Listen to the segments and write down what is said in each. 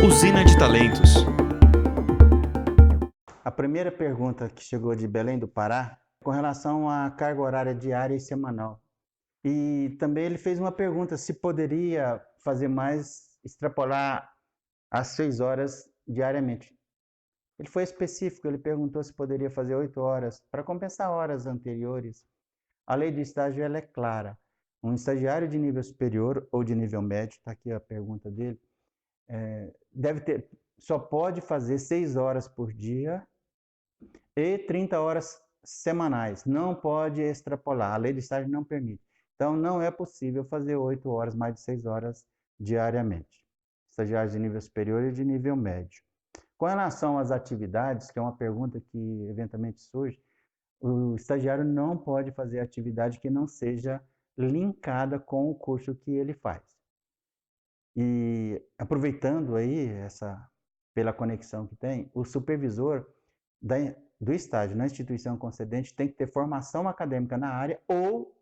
Usina de Talentos. A primeira pergunta que chegou de Belém do Pará, com relação à carga horária diária e semanal. E também ele fez uma pergunta se poderia fazer mais, extrapolar as 6 horas diariamente. Ele foi específico, ele perguntou se poderia fazer 8 horas, para compensar horas anteriores. A lei do estágio ela é clara. Um estagiário de nível superior ou de nível médio, está aqui a pergunta dele, só pode fazer 6 horas por dia e 30 horas semanais. Não pode extrapolar, a lei do estágio não permite. Então, não é possível fazer 8 horas, mais de 6 horas diariamente. Estagiários de nível superior e de nível médio. Com relação às atividades, que é uma pergunta que eventualmente surge, o estagiário não pode fazer atividade que não seja linkada com o curso que ele faz. E aproveitando aí pela conexão que tem, o supervisor do estágio na instituição concedente tem que ter formação acadêmica na área ou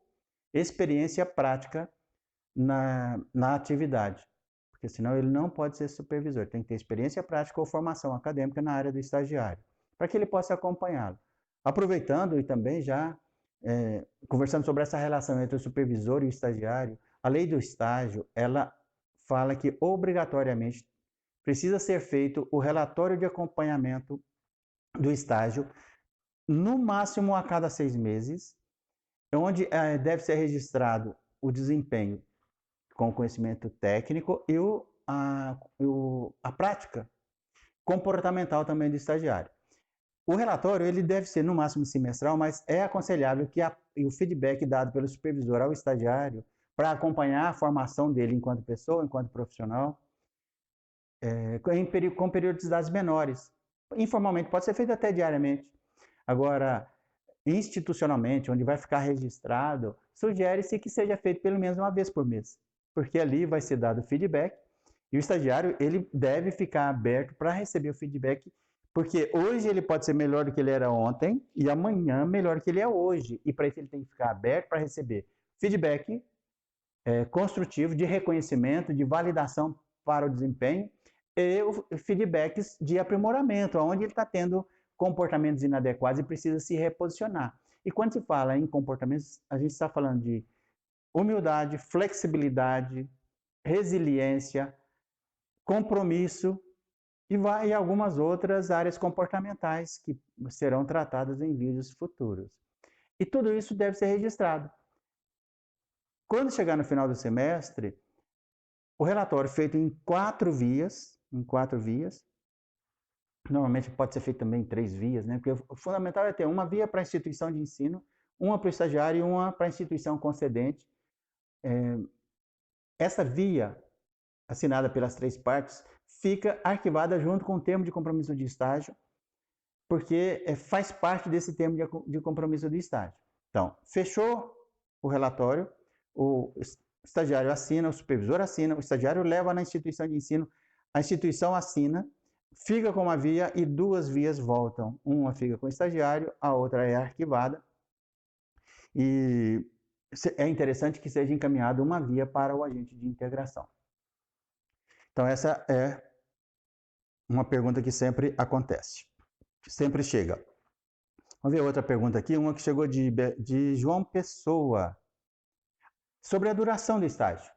experiência prática na atividade, porque senão ele não pode ser supervisor, tem que ter experiência prática ou formação acadêmica na área do estagiário, para que ele possa acompanhá-lo. Aproveitando e também já conversando sobre essa relação entre o supervisor e o estagiário, a lei do estágio, ela fala que obrigatoriamente precisa ser feito o relatório de acompanhamento do estágio, no máximo a cada 6 meses, onde deve ser registrado o desempenho com conhecimento técnico e a prática comportamental também do estagiário. O relatório ele deve ser no máximo semestral, mas é aconselhável que o feedback dado pelo supervisor ao estagiário para acompanhar a formação dele enquanto pessoa, enquanto profissional, com periodicidades menores. Informalmente, pode ser feito até diariamente. Agora, institucionalmente, onde vai ficar registrado, sugere-se que seja feito pelo menos uma vez por mês, porque ali vai ser dado feedback e o estagiário ele deve ficar aberto para receber o feedback, porque hoje ele pode ser melhor do que ele era ontem e amanhã melhor do que ele é hoje, e para isso ele tem que ficar aberto para receber feedback construtivo, de reconhecimento, de validação para o desempenho e feedbacks de aprimoramento, onde ele está tendo comportamentos inadequados e precisa se reposicionar. E quando se fala em comportamentos, a gente está falando de humildade, flexibilidade, resiliência, compromisso e algumas outras áreas comportamentais que serão tratadas em vídeos futuros. E tudo isso deve ser registrado. Quando chegar no final do semestre, o relatório feito em 4 vias, normalmente pode ser feito também em 3 vias, né? Porque o fundamental é ter uma via para a instituição de ensino, uma para o estagiário e uma para a instituição concedente. Essa via, assinada pelas 3 partes, fica arquivada junto com o termo de compromisso de estágio, porque faz parte desse termo de compromisso de estágio. Então, fechou o relatório, o estagiário assina, o supervisor assina, o estagiário leva na instituição de ensino, a instituição assina, fica com uma via e 2 vias voltam. Uma fica com o estagiário, a outra é arquivada. E é interessante que seja encaminhada uma via para o agente de integração. Então, essa é uma pergunta que sempre acontece, que sempre chega. Vamos ver outra pergunta aqui, uma que chegou de João Pessoa, sobre a duração do estágio.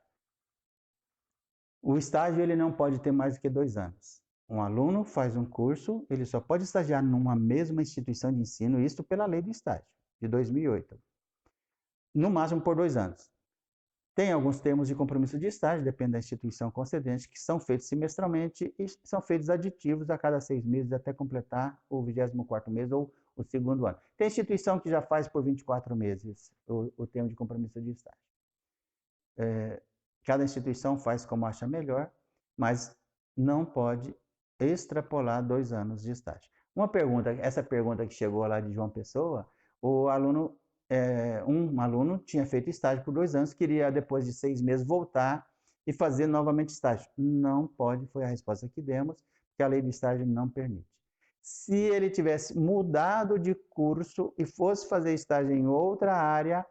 O estágio ele não pode ter mais do que 2 anos. Um aluno faz um curso, ele só pode estagiar numa mesma instituição de ensino, isso pela lei do estágio, de 2008. No máximo por 2 anos. Tem alguns termos de compromisso de estágio, depende da instituição concedente, que são feitos semestralmente e são feitos aditivos a cada 6 meses até completar o 24º mês ou o 2º ano. Tem instituição que já faz por 24 meses o termo de compromisso de estágio. Cada instituição faz como acha melhor, mas não pode extrapolar 2 anos de estágio. Essa pergunta que chegou lá de João Pessoa, um aluno tinha feito estágio por 2 anos, queria depois de 6 meses voltar e fazer novamente estágio. Não pode, foi a resposta que demos, porque a lei do estágio não permite. Se ele tivesse mudado de curso e fosse fazer estágio em outra área,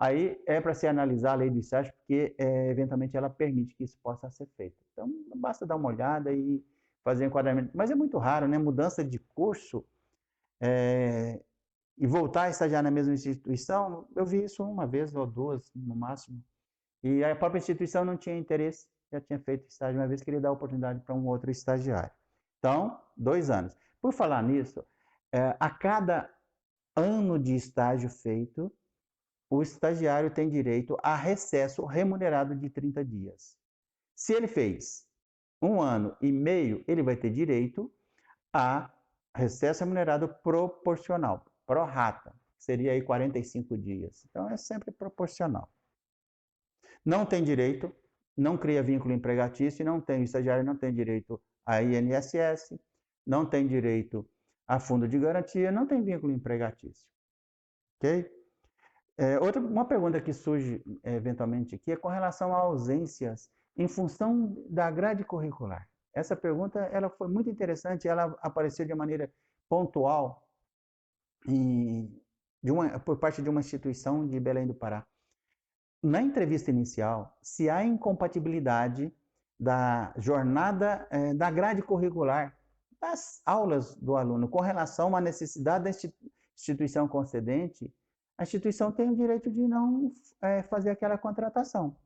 aí é para se analisar a lei do estágio, porque eventualmente ela permite que isso possa ser feito. Então, basta dar uma olhada e fazer enquadramento. Mas é muito raro, né? Mudança de curso e voltar a estagiar na mesma instituição, eu vi isso uma vez ou duas no máximo. E a própria instituição não tinha interesse, já tinha feito estágio uma vez, queria dar oportunidade para um outro estagiário. Então, 2 anos. Por falar nisso, a cada ano de estágio feito, o estagiário tem direito a recesso remunerado de 30 dias. Se ele fez 1 ano e meio, ele vai ter direito a recesso remunerado proporcional, pro rata, seria aí 45 dias. Então é sempre proporcional. Não tem direito, não cria vínculo empregatício, não tem, o estagiário não tem direito a INSS, não tem direito a fundo de garantia, não tem vínculo empregatício. Ok? Uma pergunta que surge eventualmente aqui é com relação a ausências em função da grade curricular. Essa pergunta ela foi muito interessante, ela apareceu de maneira pontual por parte de uma instituição de Belém do Pará. Na entrevista inicial, se há incompatibilidade da jornada, da grade curricular, das aulas do aluno, com relação à necessidade da instituição concedente, a instituição tem o direito de não fazer aquela contratação.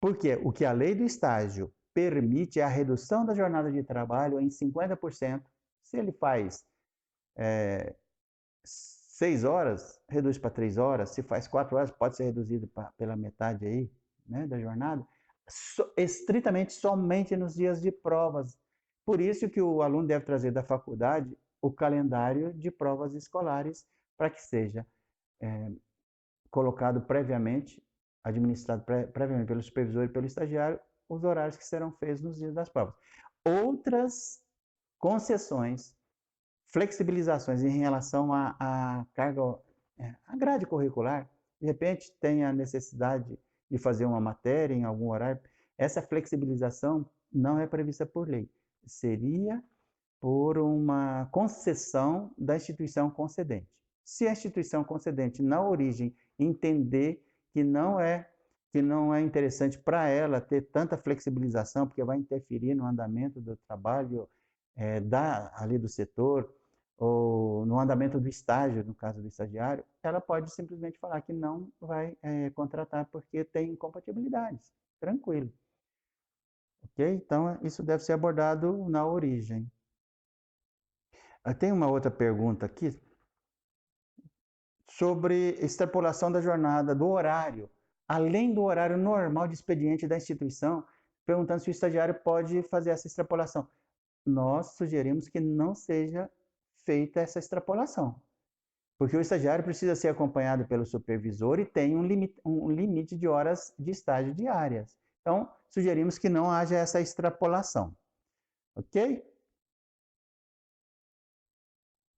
Porque o que a lei do estágio permite é a redução da jornada de trabalho em 50%. Se ele faz 6 horas, reduz para 3 horas. Se faz 4 horas, pode ser reduzido pela metade aí, né, da jornada. Estritamente somente nos dias de provas. Por isso que o aluno deve trazer da faculdade o calendário de provas escolares para que seja colocado previamente, administrado previamente pelo supervisor e pelo estagiário, os horários que serão feitos nos dias das provas. Outras concessões, flexibilizações em relação à carga, à grade curricular, de repente tem a necessidade de fazer uma matéria em algum horário, essa flexibilização não é prevista por lei, seria por uma concessão da instituição concedente. Se a instituição concedente, na origem, entender que não é interessante para ela ter tanta flexibilização, porque vai interferir no andamento do trabalho ali do setor, ou no andamento do estágio, no caso do estagiário, ela pode simplesmente falar que não vai contratar porque tem incompatibilidades. Tranquilo. Ok? Então, isso deve ser abordado na origem. Tem uma outra pergunta aqui sobre extrapolação da jornada, do horário, além do horário normal de expediente da instituição, perguntando se o estagiário pode fazer essa extrapolação. Nós sugerimos que não seja feita essa extrapolação, porque o estagiário precisa ser acompanhado pelo supervisor e tem um limite de horas de estágio diárias. Então, sugerimos que não haja essa extrapolação. Ok?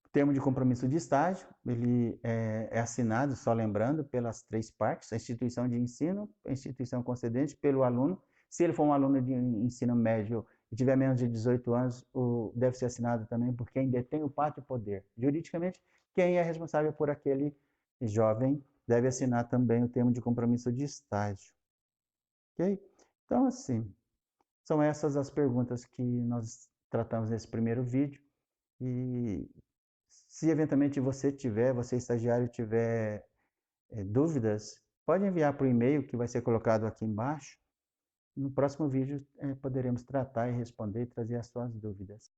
O termo de compromisso de estágio, ele é assinado, só lembrando, pelas 3 partes, a instituição de ensino, a instituição concedente, pelo aluno. Se ele for um aluno de ensino médio e tiver menos de 18 anos, deve ser assinado também por quem detém o pátrio poder. Juridicamente, quem é responsável por aquele jovem deve assinar também o termo de compromisso de estágio. Ok? Então, assim, são essas as perguntas que nós tratamos nesse primeiro vídeo. E se eventualmente você estagiário, tiver dúvidas, pode enviar por e-mail que vai ser colocado aqui embaixo. No próximo vídeo poderemos tratar e responder e trazer as suas dúvidas.